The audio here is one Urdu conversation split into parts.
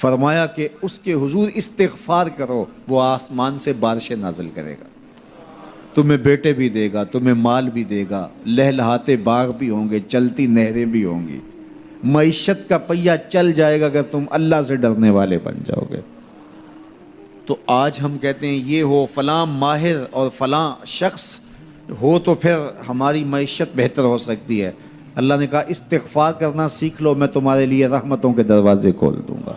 فرمایا کہ اس کے حضور استغفار کرو، وہ آسمان سے بارشیں نازل کرے گا، تمہیں بیٹے بھی دے گا، تمہیں مال بھی دے گا، لہلہاتے باغ بھی ہوں گے، چلتی نہریں بھی ہوں گی، معیشت کا پہیہ چل جائے گا اگر تم اللہ سے ڈرنے والے بن جاؤ گے۔ تو آج ہم کہتے ہیں یہ ہو فلاں ماہر اور فلاں شخص ہو تو پھر ہماری معیشت بہتر ہو سکتی ہے۔ اللہ نے کہا استغفار کرنا سیکھ لو، میں تمہارے لیے رحمتوں کے دروازے کھول دوں گا،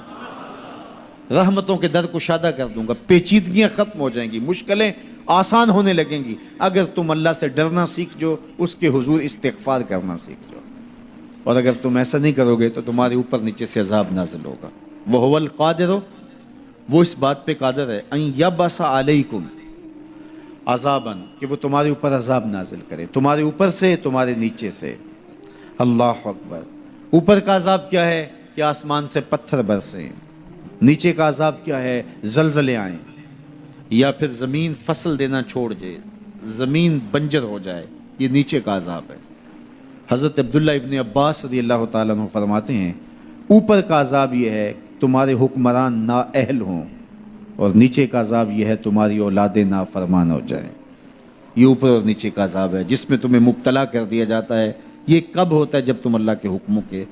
رحمتوں کے در کشادہ کر دوں گا، پیچیدگیاں ختم ہو جائیں گی، مشکلیں آسان ہونے لگیں گی اگر تم اللہ سے ڈرنا سیکھ جو، اس کے حضور استغفار کرنا سیکھ جو۔ اور اگر تم ایسا نہیں کرو گے تو تمہارے اوپر نیچے سے عذاب نازل ہوگا۔ وَهُوَ الْقَادِرُ، وہ اس بات پہ قادر ہے، ان یبعث علیکم عذاباً، کہ وہ تمہارے اوپر عذاب نازل کرے، تمہارے اوپر سے، تمہارے نیچے سے۔ اللہ اکبر۔ اوپر کا عذاب کیا ہے کہ آسمان سے پتھر برسیں، نیچے کا عذاب کیا ہے زلزلے آئیں، یا پھر زمین فصل دینا چھوڑ جائے، زمین بنجر ہو جائے، یہ نیچے کا عذاب ہے۔ حضرت عبداللہ ابن عباس رضی اللہ تعالیٰ عنہ فرماتے ہیں اوپر کا عذاب یہ ہے تمہارے حکمران نااہل ہوں، اور نیچے کا عذاب یہ ہے تمہاری اولادیں نافرمان ہو جائیں۔ یہ اوپر اور نیچے کا عذاب ہے جس میں تمہیں مبتلا کر دیا جاتا ہے۔ یہ کب ہوتا ہے؟ جب تم اللہ کے حکموں کے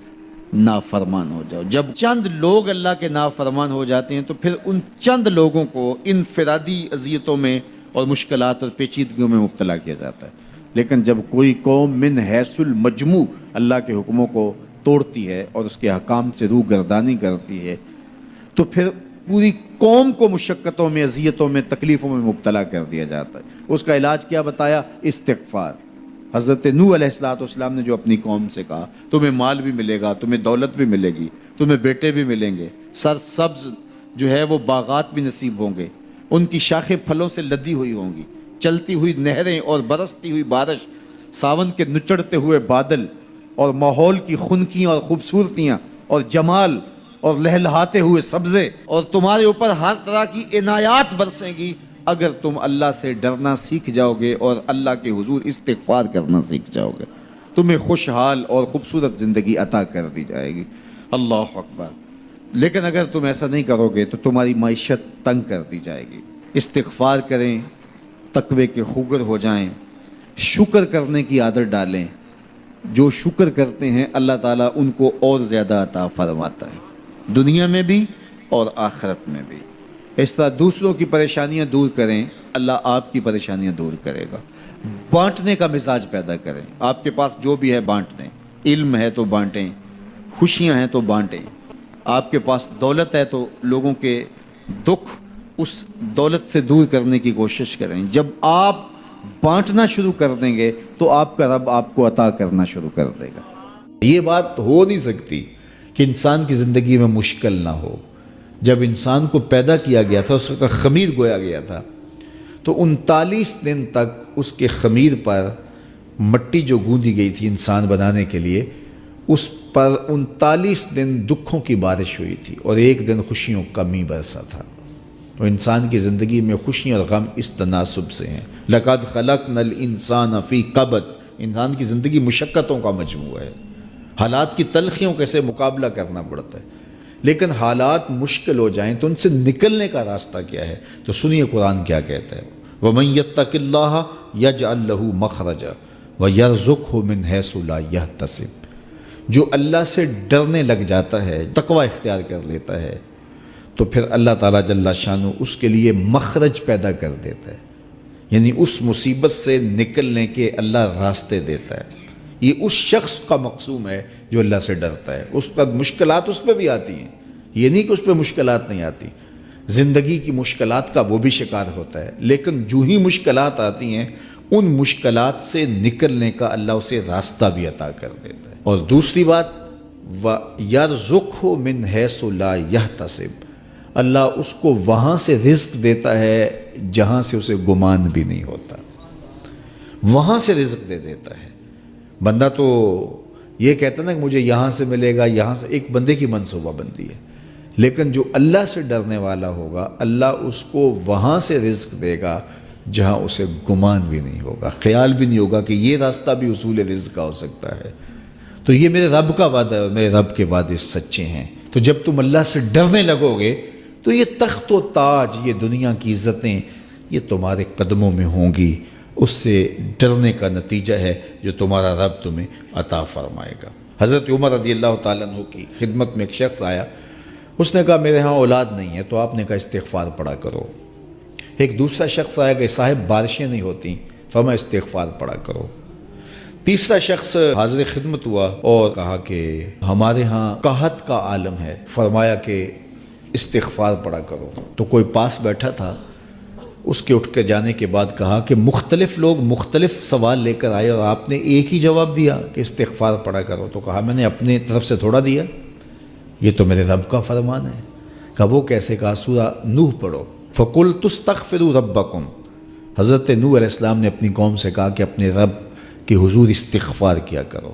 نافرمان ہو جاؤ۔ جب چند لوگ اللہ کے نافرمان ہو جاتے ہیں تو پھر ان چند لوگوں کو انفرادی اذیتوں میں اور مشکلات اور پیچیدگیوں میں مبتلا کیا جاتا ہے۔ لیکن جب کوئی قوم من حیث المجموع اللہ کے حکموں کو توڑتی ہے اور اس کے حکام سے روح گردانی کرتی ہے تو پھر پوری قوم کو مشقتوں میں، اذیتوں میں، تکلیفوں میں مبتلا کر دیا جاتا ہے۔ اس کا علاج کیا بتایا؟ استغفار۔ حضرت نوح علیہ السلام نے جو اپنی قوم سے کہا تمہیں مال بھی ملے گا، تمہیں دولت بھی ملے گی، تمہیں بیٹے بھی ملیں گے، سرسبز جو ہے وہ باغات بھی نصیب ہوں گے، ان کی شاخیں پھلوں سے لدی ہوئی ہوں گی، چلتی ہوئی نہریں اور برستی ہوئی بارش، ساون کے نچڑتے ہوئے بادل، اور ماحول کی خنکیاں اور خوبصورتیاں اور جمال اور لہلہاتے ہوئے سبزے، اور تمہارے اوپر ہر طرح کی عنایات برسیں گی اگر تم اللہ سے ڈرنا سیکھ جاؤ گے اور اللہ کے حضور استغفار کرنا سیکھ جاؤ گے، تمہیں خوشحال اور خوبصورت زندگی عطا کر دی جائے گی۔ اللہ اکبر۔ لیکن اگر تم ایسا نہیں کرو گے تو تمہاری معیشت تنگ کر دی جائے گی۔ استغفار کریں، تقوی کے خوگر ہو جائیں، شکر کرنے کی عادت ڈالیں۔ جو شکر کرتے ہیں اللہ تعالیٰ ان کو اور زیادہ عطا فرماتا ہے، دنیا میں بھی اور آخرت میں بھی۔ اس طرح دوسروں کی پریشانیاں دور کریں، اللہ آپ کی پریشانیاں دور کرے گا۔ بانٹنے کا مزاج پیدا کریں، آپ کے پاس جو بھی ہے بانٹ دیں، علم ہے تو بانٹیں، خوشیاں ہیں تو بانٹیں، آپ کے پاس دولت ہے تو لوگوں کے دکھ اس دولت سے دور کرنے کی کوشش کریں۔ جب آپ بانٹنا شروع کر دیں گے تو آپ کا رب آپ کو عطا کرنا شروع کر دے گا۔ یہ بات ہو نہیں سکتی کہ انسان کی زندگی میں مشکل نہ ہو۔ جب انسان کو پیدا کیا گیا تھا، اس کا خمیر گویا گیا تھا، تو 39 دن تک اس کے خمیر پر مٹی جو گوندی گئی تھی انسان بنانے کے لیے، اس پر 39 دن دکھوں کی بارش ہوئی تھی اور ایک دن خوشیوں کا می برسا تھا۔ تو انسان کی زندگی میں خوشیاں اور غم اس تناسب سے ہیں۔ لَقَدْ خَلَقْنَا الْإِنسَانَ فِي قَبْضٍ، انسان کی زندگی مشقتوں کا مجموعہ ہے، حالات کی تلخیوں کے سے مقابلہ کرنا پڑتا ہے۔ لیکن حالات مشکل ہو جائیں تو ان سے نکلنے کا راستہ کیا ہے؟ تو سنیے قرآن کیا کہتا ہے، وَمَن يَتَّقِ اللَّهَ يَجْعَلْ لَهُ مَخْرَجًا وَيَرْزُقْهُ مِنْ حَيْثُ لَا يَحْتَسِبُ۔ جو اللہ سے ڈرنے لگ جاتا ہے، تقوی اختیار کر لیتا ہے، تو پھر اللہ تعالیٰ جل شانہ اس کے لیے مخرج پیدا کر دیتا ہے، یعنی اس مصیبت سے نکلنے کے اللہ راستے دیتا ہے۔ یہ اس شخص کا مقصوم ہے جو اللہ سے ڈرتا ہے۔ اس پر مشکلات اس پہ بھی آتی ہیں، یہ نہیں کہ اس پہ مشکلات نہیں آتی، زندگی کی مشکلات کا وہ بھی شکار ہوتا ہے، لیکن جو ہی مشکلات آتی ہیں ان مشکلات سے نکلنے کا اللہ اسے راستہ بھی عطا کر دیتا ہے۔ اور دوسری بات، وَيَرْزُقْهُ مِنْ حَيْثُ لَا يَحْتَسِبُ، اللہ اس کو وہاں سے رزق دیتا ہے جہاں سے اسے گمان بھی نہیں ہوتا، وہاں سے رزق دے دیتا ہے۔ بندہ تو یہ کہتا نا کہ مجھے یہاں سے ملے گا، یہاں سے، ایک بندے کی منصوبہ بندی ہے، لیکن جو اللہ سے ڈرنے والا ہوگا اللہ اس کو وہاں سے رزق دے گا جہاں اسے گمان بھی نہیں ہوگا، خیال بھی نہیں ہوگا کہ یہ راستہ بھی حصول رزق کا ہو سکتا ہے۔ تو یہ میرے رب کا وعدہ ہے اور میرے رب کے وعدے سچے ہیں۔ تو جب تم اللہ سے ڈرنے لگو گے تو یہ تخت و تاج، یہ دنیا کی عزتیں، یہ تمہارے قدموں میں ہوں گی۔ اس سے ڈرنے کا نتیجہ ہے جو تمہارا رب تمہیں عطا فرمائے گا۔ حضرت عمر رضی اللہ تعالیٰ عنہ کی خدمت میں ایک شخص آیا، اس نے کہا میرے ہاں اولاد نہیں ہے، تو آپ نے کہا استغفار پڑھا کرو۔ ایک دوسرا شخص آیا کہ صاحب بارشیں نہیں ہوتی، فرمایا استغفار پڑھا کرو۔ تیسرا شخص حاضر خدمت ہوا اور کہا کہ ہمارے ہاں قحط کا عالم ہے، فرمایا کہ استغفار پڑھا کرو۔ تو کوئی پاس بیٹھا تھا، اس کے اٹھ کے جانے کے بعد کہا کہ مختلف لوگ مختلف سوال لے کر آئے اور آپ نے ایک ہی جواب دیا کہ استغفار پڑھا کرو۔ تو کہا میں نے اپنے طرف سے تھوڑا دیا، یہ تو میرے رب کا فرمان ہے۔ کہا وہ کیسے؟ کہا سورہ نوح پڑھو، فَقُلْتُ اسْتَغْفِرُوا رَبَّكُمْ۔ حضرت نوح علیہ السلام نے اپنی قوم سے کہا کہ اپنے رب کے حضور استغفار کیا کرو،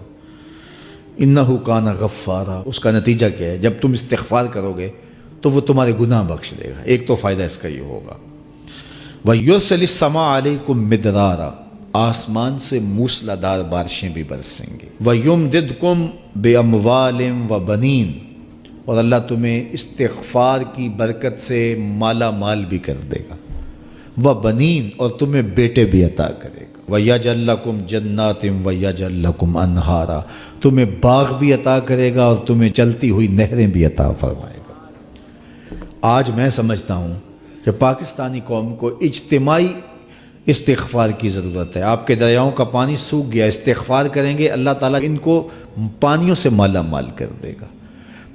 اِنَّهُ كَانَ غَفَّارًا۔ اس کا نتیجہ کیا ہے؟ جب تم استغفار کرو گے تو وہ تمہارے گناہ بخش دے گا۔ ایک تو فائدہ اس کا یہ ہوگا، وَيُرْسِلِ السَّمَاءَ عَلَيْكُمْ مِدْرَارًا، آسمان سے موسلا دار بارشیں بھی برسیں گی، وَيُمْدِدْكُمْ بِأَمْوَالٍ وَبَنِينَ، اور اللہ تمہیں استغفار کی برکت سے مالا مال بھی کر دے گا، وَبَنِينَ، اور تمہیں بیٹے بھی عطا کرے گا، وَيَجْعَلْ لَكُمْ جَنَّاتٍ وَيَجْعَلْ لَكُمْ أَنْهَارًا، تمہیں باغ بھی عطا کرے گا اور تمہیں چلتی ہوئی نہریں بھی عطا فرمائے گا۔ آج میں سمجھتا ہوں کہ پاکستانی قوم کو اجتماعی استغفار کی ضرورت ہے۔ آپ کے دریاؤں کا پانی سوکھ گیا، استغفار کریں گے اللہ تعالیٰ ان کو پانیوں سے مالا مال کر دے گا،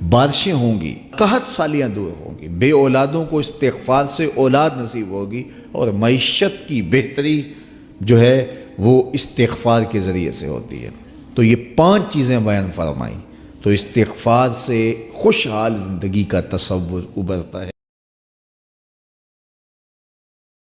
بارشیں ہوں گی، قحط سالیاں دور ہوں گی، بے اولادوں کو استغفار سے اولاد نصیب ہوگی، اور معیشت کی بہتری جو ہے وہ استغفار کے ذریعے سے ہوتی ہے۔ تو یہ 5 چیزیں بیان فرمائیں، تو استغفار سے خوشحال زندگی کا تصور ابھرتا ہے۔